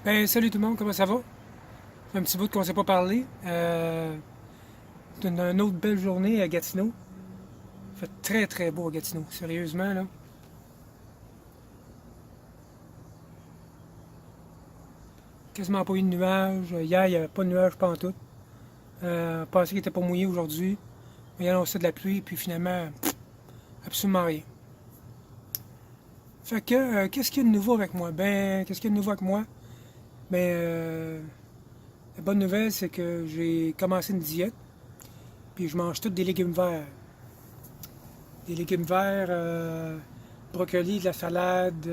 Ben, salut tout le monde, comment ça va? Ça fait un petit bout qu'on ne s'est pas parlé. C'est une autre belle journée à Gatineau. Il fait très très beau à Gatineau, sérieusement là. Quasiment pas eu de nuages. Hier, il n'y avait pas de nuages, pas en tout. On pensait qu'il était pas mouillé aujourd'hui. Il y a annoncé de la pluie, puis finalement, absolument rien. Fait que, qu'est-ce qu'il y a de nouveau avec moi? Ben, qu'est-ce qu'il y a de nouveau avec moi? Ben, la bonne nouvelle, c'est que j'ai commencé une diète, puis je mange tous des légumes verts. Des légumes verts, brocoli, de la salade,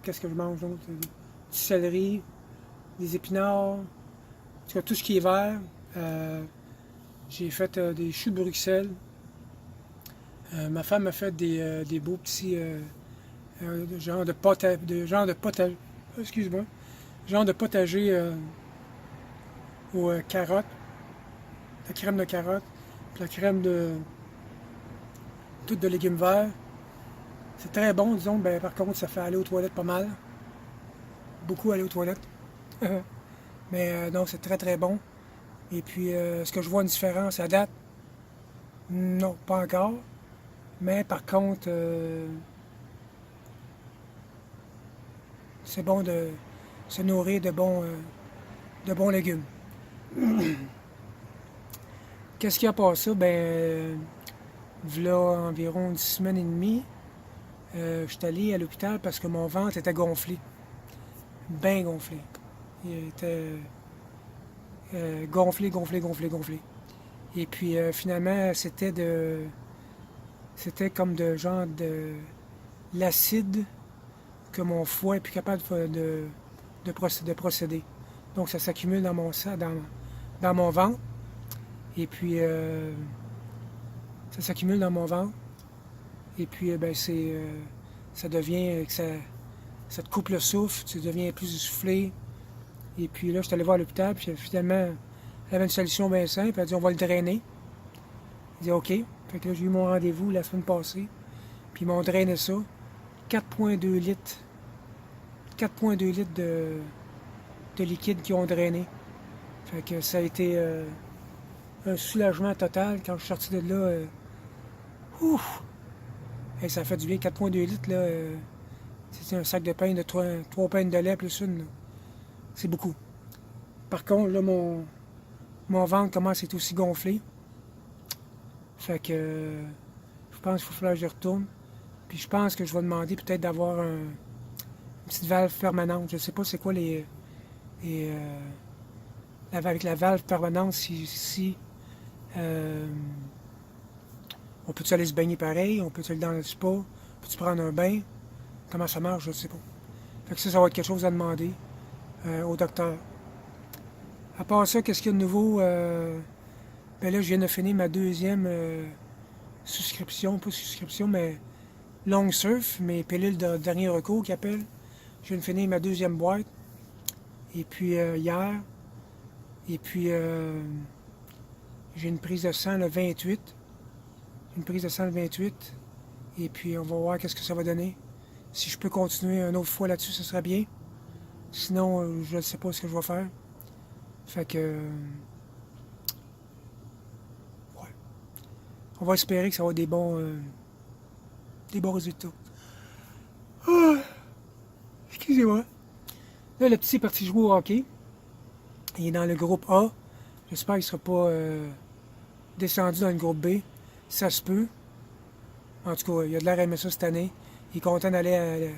qu'est-ce que je mange d'autre? Du céleri, des épinards, en tout cas tout ce qui est vert. Euh, j'ai fait des choux de Bruxelles. Ma femme m'a fait des beaux petits excuse-moi, genre de potager aux carottes, la crème de carottes, puis la crème de toutes de légumes verts. C'est très bon, disons. Ben, par contre, ça fait aller aux toilettes pas mal. Beaucoup aller aux toilettes. Mais non, c'est très très bon. Et puis, est-ce que je vois une différence à date? Non, pas encore. Mais par contre, c'est bon de se nourrir de bons légumes. Qu'est-ce qu'il y a pas ça? Ben, voilà environ une semaine et demie, je suis allé à l'hôpital parce que mon ventre était gonflé. Bien gonflé. Il était gonflé, gonflé, gonflé, gonflé. Et puis finalement, c'était comme de genre de l'acide que mon foie est plus capable de procéder. Donc ça s'accumule dans mon sang, dans mon ventre. Et puis ça s'accumule dans mon ventre. Et puis ben ça devient que ça te coupe le souffle, tu deviens plus essoufflé. Et puis là, je suis allé voir à l'hôpital, puis finalement, elle avait une solution bien simple. Elle a dit on va le drainer. Il dit OK. Fait que là, j'ai eu mon rendez-vous la semaine passée. Puis ils m'ont drainé ça. 4,2 litres. 4,2 litres de liquide qui ont drainé. Fait que ça a été un soulagement total quand je suis sorti de là. Ouf! Et ça fait du bien, 4,2 litres, là. C'est un sac de pain de 3 pains de lait plus une. C'est beaucoup. Par contre, là, mon ventre commence à être aussi gonflé. Fait que je pense qu'il faut falloir que je retourne. Puis je pense que je vais demander peut-être d'avoir une petite valve permanente. Je ne sais pas c'est quoi les avec la valve permanente si on peut-tu aller se baigner pareil, on peut-tu aller dans le spa, peut-tu prendre un bain, comment ça marche, je ne sais pas. Fait que ça va être quelque chose à demander au docteur. À part ça, qu'est-ce qu'il y a de nouveau? Ben là, je viens de finir ma deuxième souscription, pas souscription, mais long surf, mes pilules de dernier recours qu'ils appellent. Je viens de finir ma deuxième boîte. Et puis hier, et puis j'ai une prise de sang le 28. Une prise de sang le 28. Et puis on va voir qu'est-ce que ça va donner. Si je peux continuer une autre fois là-dessus, ce serait bien. Sinon, je ne sais pas ce que je vais faire. Fait que ouais. On va espérer que ça va être des bons résultats. Ah, excusez-moi. Là, le petit est parti jouer au hockey. Il est dans le groupe A. J'espère qu'il ne sera pas descendu dans le groupe B. Ça se peut. En tout cas, il a de l'air à aimer ça cette année. Il est content d'aller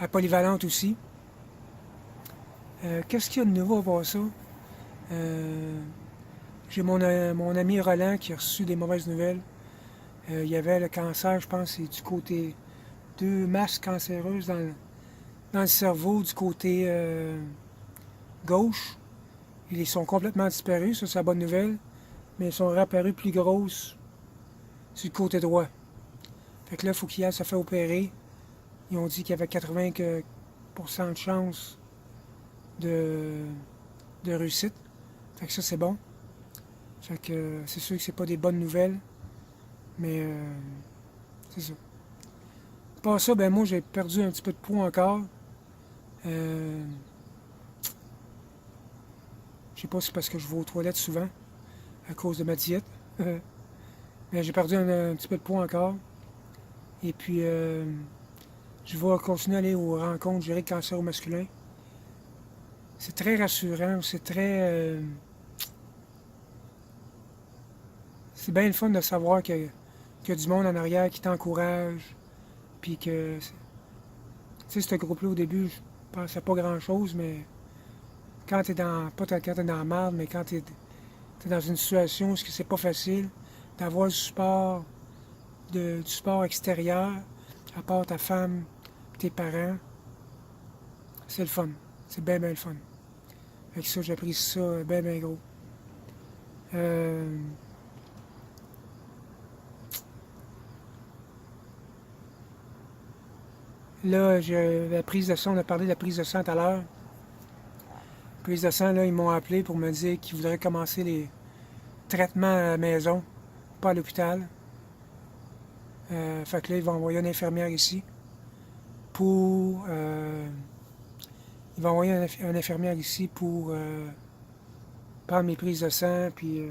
à Polyvalente aussi. Qu'est-ce qu'il y a de nouveau à voir ça? J'ai mon ami Roland qui a reçu des mauvaises nouvelles. Il y avait le cancer, je pense, c'est du côté 2 masses cancéreuses dans le cerveau du côté gauche. Ils sont complètement disparus, ça c'est la bonne nouvelle. Mais ils sont réapparus plus grosses sur le côté droit. Fait que là, il faut qu'il aille se faire opérer. Ils ont dit qu'il y avait 80% de chance de réussite. Fait que ça, c'est bon. Fait que c'est sûr que c'est pas des bonnes nouvelles. Mais c'est ça. Pas ça, ben moi, j'ai perdu un petit peu de poids encore. Je sais pas si c'est parce que je vais aux toilettes souvent, à cause de ma diète. Mais j'ai perdu un petit peu de poids encore. Et puis, je vais continuer à aller aux rencontres gérer le cancer au masculin. C'est très rassurant, c'est très... c'est bien le fun de savoir qu'il y a du monde en arrière qui t'encourage. Puis que... Tu sais, ce groupe-là, au début, je pensais pas grand-chose, mais quand t'es dans... Pas quand t'es dans la merde, mais quand t'es dans une situation où c'est pas facile, d'avoir du support, du support extérieur, à part ta femme, tes parents, c'est le fun. C'est bien, bien le fun. Avec ça, j'apprécie ça bien, bien gros. Là, j'ai la prise de sang, on a parlé de la prise de sang tout à l'heure. La prise de sang, là, ils m'ont appelé pour me dire qu'ils voudraient commencer les traitements à la maison, pas à l'hôpital. Fait que là, ils vont envoyer une infirmière ici pour... ils vont envoyer une infirmière ici pour prendre mes prises de sang puis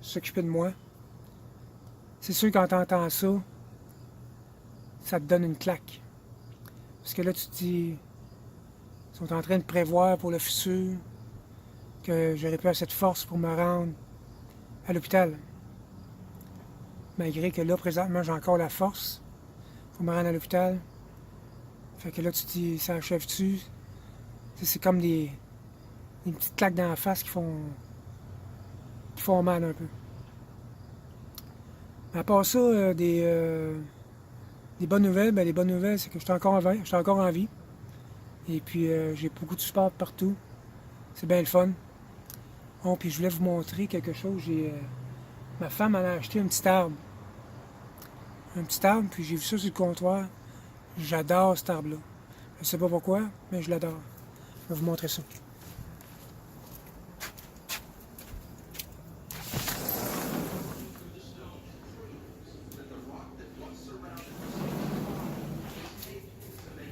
s'occuper de moi. C'est sûr, quand t'entends ça, ça te donne une claque. Parce que là, tu te dis, ils sont en train de prévoir pour le futur que j'aurais pas assez de force pour me rendre à l'hôpital. Malgré que là, présentement, j'ai encore la force pour me rendre à l'hôpital. Fait que là, tu te dis, ça achève-tu? C'est comme des petites claques dans la face qui font mal un peu. Mais à part ça, des bonnes nouvelles, les bonnes nouvelles, c'est que je suis encore en vie. Et puis, j'ai beaucoup de support partout. C'est bien le fun. Bon, puis je voulais vous montrer quelque chose. Ma femme en a acheté un petit arbre. Un petit arbre, puis j'ai vu ça sur le comptoir. J'adore cet arbre-là. Je ne sais pas pourquoi, mais je l'adore. Je vais vous montrer ça.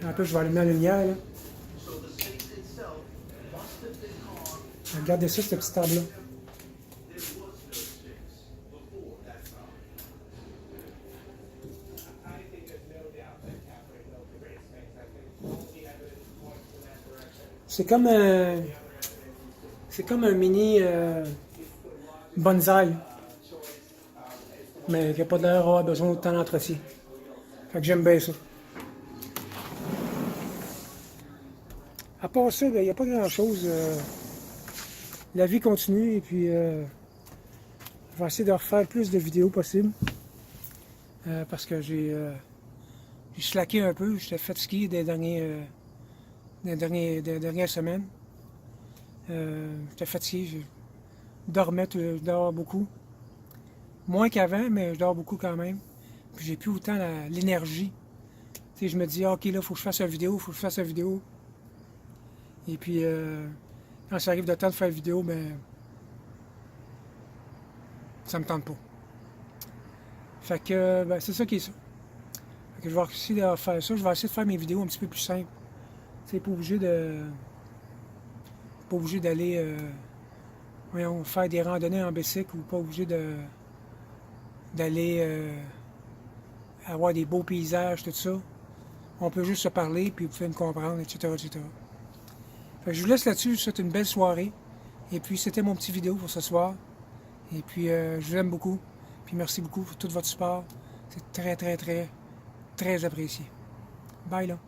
Un peu, je vais allumer la lumière, là. Regardez ça, ce petit arbre-là. C'est comme un mini bonsaï, mais qui n'a pas l'air d'avoir besoin d'autant d'entretien. Fait que j'aime bien ça. À part ça, il n'y a pas grand-chose. La vie continue et puis je vais essayer de refaire plus de vidéos possible. Parce que j'ai slacké un peu, j'étais fatigué des dernières semaines. J'étais fatigué, je dors beaucoup. Moins qu'avant, mais je dors beaucoup quand même. Puis j'ai plus autant l'énergie. Tu sais, je me dis, ok, là, il faut que je fasse une vidéo, Et puis, quand ça arrive de temps de faire une vidéo, ben, ça me tente pas. Fait que, ben, c'est ça qui est ça. Fait que je vais essayer de faire ça. Je vais essayer de faire mes vidéos un petit peu plus simples. Tu sais, pas obligé d'aller, faire des randonnées en bicycle ou pas obligé d'aller avoir des beaux paysages, tout ça. On peut juste se parler, puis vous pouvez me comprendre, etc., etc. Fait que je vous laisse là-dessus. Je vous souhaite une belle soirée. Et puis, c'était mon petit vidéo pour ce soir. Et puis, je vous aime beaucoup. Puis, merci beaucoup pour tout votre support. C'est très, très, très, très apprécié. Bye, là.